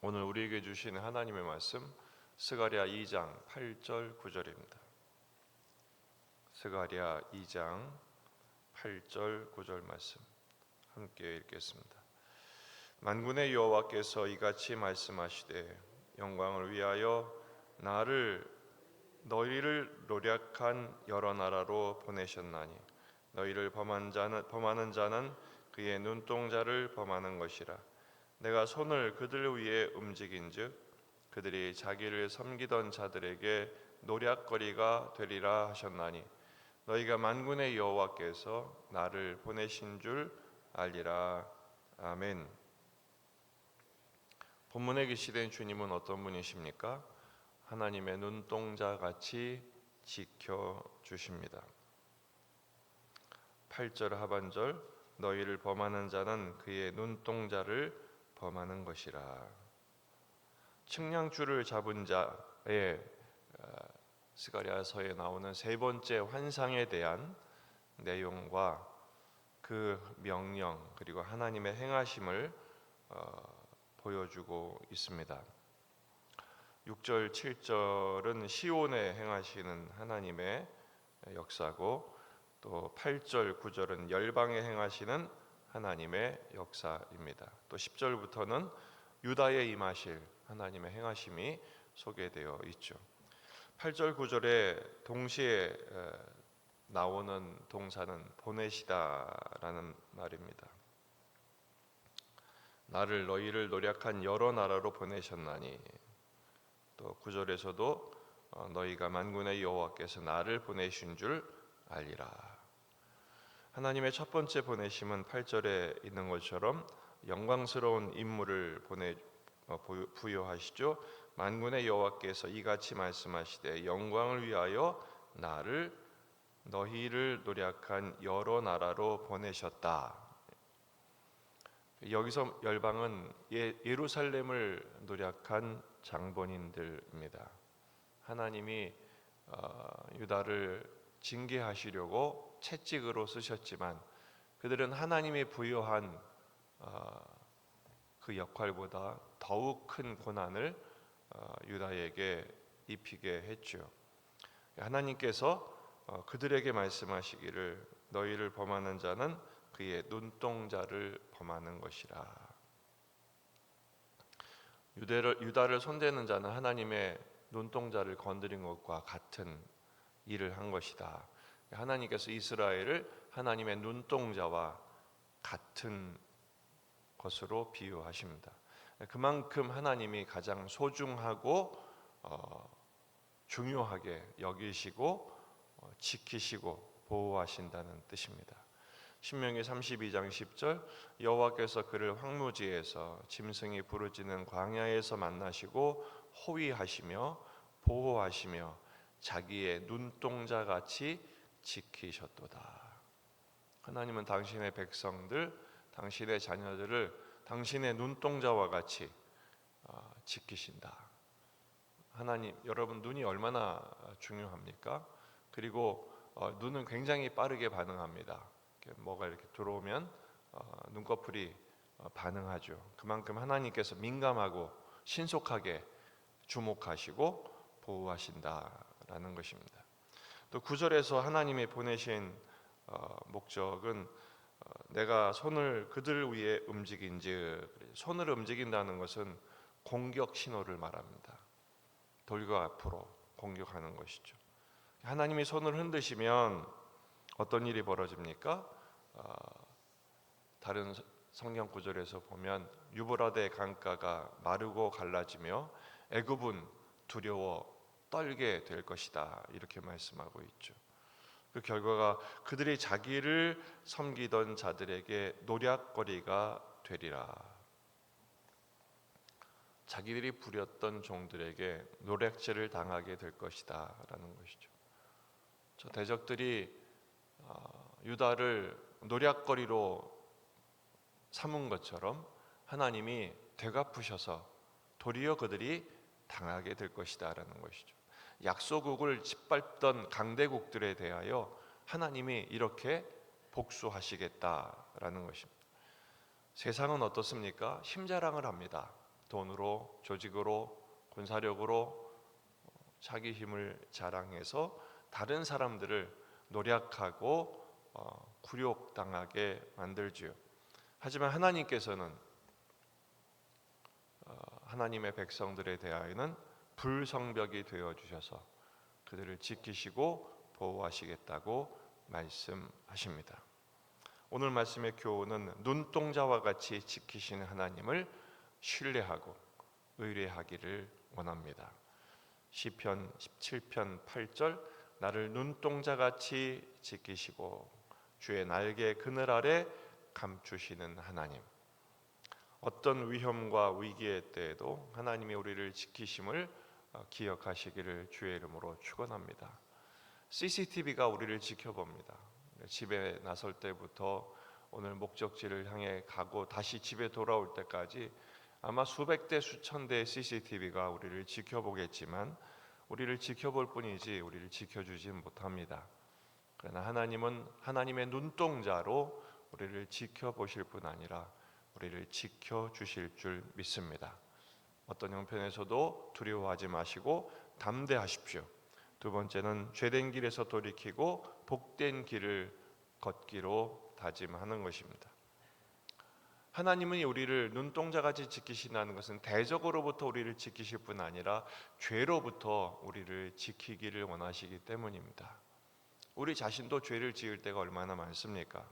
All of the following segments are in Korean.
오늘 우리에게 주시는 하나님의 말씀 스가랴 2장 8절 9절입니다. 스가랴 2장 8절 9절 말씀 함께 읽겠습니다. 만군의 여호와께서 이같이 말씀하시되 영광을 위하여 너희를 노력한 여러 나라로 보내셨나니 너희를 범하는 자는 그의 눈동자를 범하는 것이라. 내가 손을 그들 위에 움직인즉 그들이 자기를 섬기던 자들에게 노략거리가 되리라 하셨나니 너희가 만군의 여호와께서 나를 보내신 줄 알리라. 아멘. 본문에 계시된 주님은 어떤 분이십니까? 하나님의 눈동자같이 지켜주십니다. 8절 하반절 너희를 범하는 자는 그의 눈동자를 범하는 것이라. 측량줄을 잡은 자의 스가랴서에 나오는 세 번째 환상에 대한 내용과 그 명령 그리고 하나님의 행하심을 보여주고 있습니다. 6절 7절은 시온에 행하시는 하나님의 역사고 또 8절 9절은 열방에 행하시는 하나님의 역사입니다. 또 10절부터는 유다에 임하실 하나님의 행하심이 소개되어 있죠. 8절 9절에 동시에 나오는 동사는 보내시다라는 말입니다. 너희를 노력한 여러 나라로 보내셨나니, 또 9절에서도 너희가 만군의 여호와께서 나를 보내신 줄 알리라. 하나님의 첫 번째 보내심은 8절에 있는 것처럼 영광스러운 임무를 부여하시죠. 만군의 여호와께서 이같이 말씀하시되 영광을 위하여 너희를 노력한 여러 나라로 보내셨다. 여기서 열방은 예루살렘을 노력한 장본인들입니다. 하나님이 유다를 징계하시려고 채찍으로 쓰셨지만 그들은 하나님이 부여한 그 역할보다 더욱 큰 고난을 유다에게 입히게 했죠. 하나님께서 그들에게 말씀하시기를 너희를 범하는 자는 그의 눈동자를 범하는 것이라. 유다를 손대는 자는 하나님의 눈동자를 건드린 것과 같은 일을 한 것이다. 하나님께서 이스라엘을 하나님의 눈동자와 같은 것으로 비유하십니다. 그만큼 하나님이 가장 소중하고 중요하게 여기시고 지키시고 보호하신다는 뜻입니다. 신명기 32장 10절 여호와께서 그를 황무지에서 짐승이 부르짖는 광야에서 만나시고 호위하시며 보호하시며 자기의 눈동자같이 지키셨도다. 하나님은 당신의 백성들, 당신의 자녀들을 당신의 눈동자와 같이 지키신다. 하나님, 여러분 눈이 얼마나 중요합니까? 그리고 눈은 굉장히 빠르게 반응합니다. 뭐가 이렇게 들어오면 눈꺼풀이 반응하죠. 그만큼 하나님께서 민감하고 신속하게 주목하시고 보호하신다라는 것입니다. 또 9절에서 하나님이 보내신 목적은 내가 손을 그들 위에 움직인즉, 손을 움직인다는 것은 공격 신호를 말합니다. 돌과 앞으로 공격하는 것이죠. 하나님이 손을 흔드시면 어떤 일이 벌어집니까? 다른 성경 구절에서 보면 유브라데 강가가 마르고 갈라지며 애굽은 두려워 떨게 될 것이다, 이렇게 말씀하고 있죠. 그 결과가 그들이 자기를 섬기던 자들에게 노략거리가 되리라. 자기들이 부렸던 종들에게 노략질을 당하게 될 것이다 라는 것이죠. 저 대적들이 유다를 노략거리로 삼은 것처럼 하나님이 되갚으셔서 도리어 그들이 당하게 될 것이다 라는 것이죠. 약소국을 짓밟던 강대국들에 대하여 하나님이 이렇게 복수하시겠다라는 것입니다. 세상은 어떻습니까? 힘자랑을 합니다. 돈으로, 조직으로, 군사력으로 자기 힘을 자랑해서 다른 사람들을 노략하고 굴욕당하게 만들지요. 하지만 하나님께서는 하나님의 백성들에 대하여는 불성벽이 되어 주셔서 그들을 지키시고 보호하시겠다고 말씀하십니다. 오늘 말씀의 교훈은 눈동자와 같이 지키시는 하나님을 신뢰하고 의뢰하기를 원합니다. 시편 17편 8절, 나를 눈동자같이 지키시고 주의 날개 그늘 아래 감추시는 하나님. 어떤 위험과 위기의 때에도 하나님이 우리를 지키심을 기억하시기를 주의 이름으로 축원합니다. CCTV가 우리를 지켜봅니다. 집에 나설 때부터 오늘 목적지를 향해 가고 다시 집에 돌아올 때까지 아마 수백 대 수천 대의 CCTV가 우리를 지켜보겠지만 우리를 지켜볼 뿐이지 우리를 지켜주지 못합니다. 그러나 하나님은 하나님의 눈동자로 우리를 지켜보실 뿐 아니라 우리를 지켜주실 줄 믿습니다. 어떤 형편에서도 두려워하지 마시고 담대하십시오. 두 번째는 죄된 길에서 돌이키고 복된 길을 걷기로 다짐하는 것입니다. 하나님은 우리를 눈동자같이 지키신다는 것은 대적으로부터 우리를 지키실 뿐 아니라 죄로부터 우리를 지키기를 원하시기 때문입니다. 우리 자신도 죄를 지을 때가 얼마나 많습니까?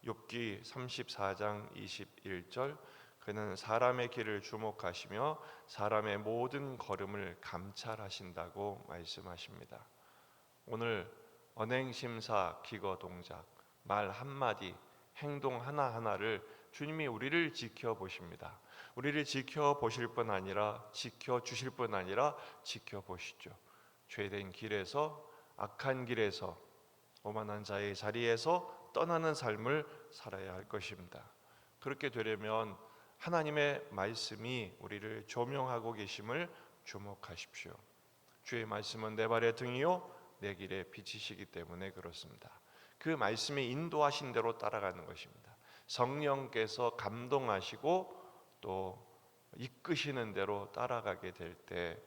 욥기 34장 21절, 그는 사람의 길을 주목하시며 사람의 모든 걸음을 감찰하신다고 말씀하십니다. 오늘 언행심사, 기거동작, 말 한마디, 행동 하나하나를 주님이 우리를 지켜보십니다. 우리를 지켜보실 뿐 아니라 지켜주실 뿐 아니라 지켜보시죠. 죄된 길에서, 악한 길에서, 오만한 자의 자리에서 떠나는 삶을 살아야 할 것입니다. 그렇게 되려면 하나님의 말씀이 우리를 조명하고 계심을 주목하십시오. 주의 말씀은 내 발의 등이요 내 길의 빛이시기 때문에 그렇습니다. 그 말씀이 인도하신 대로 따라가는 것입니다. 성령께서 감동하시고 또 이끄시는 대로 따라가게 될 때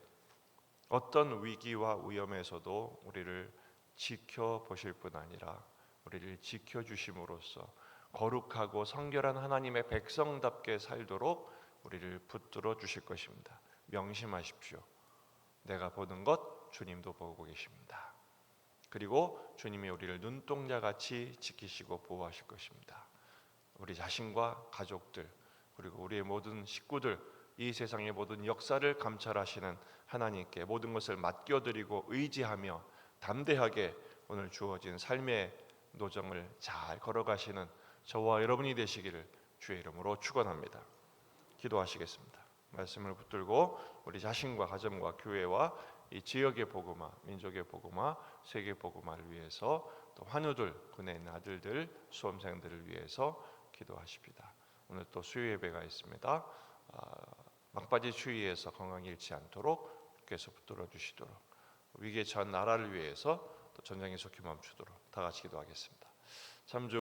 어떤 위기와 위험에서도 우리를 지켜보실 뿐 아니라 우리를 지켜주심으로써 거룩하고 성결한 하나님의 백성답게 살도록 우리를 붙들어 주실 것입니다. 명심하십시오. 내가 보는 것 주님도 보고 계십니다. 그리고 주님이 우리를 눈동자같이 지키시고 보호하실 것입니다. 우리 자신과 가족들 그리고 우리의 모든 식구들, 이 세상의 모든 역사를 감찰하시는 하나님께 모든 것을 맡겨드리고 의지하며 담대하게 오늘 주어진 삶의 노정을 잘 걸어가시는 저와 여러분이 되시기를 주의 이름으로 축원합니다. 기도하시겠습니다. 말씀을 붙들고 우리 자신과 가정과 교회와 이 지역의 복음화, 민족의 복음화, 세계 복음화를 위해서 또 환우들, 군에 있는 아들들, 수험생들을 위해서 기도하십니다. 오늘 또 수요 예배가 있습니다. 막바지 추위에서 건강히 잃지 않도록 주께서 붙들어 주시도록 위기에 처한 나라를 위해서 또 전쟁이 속히 멈추도록 다 같이 기도하겠습니다. 참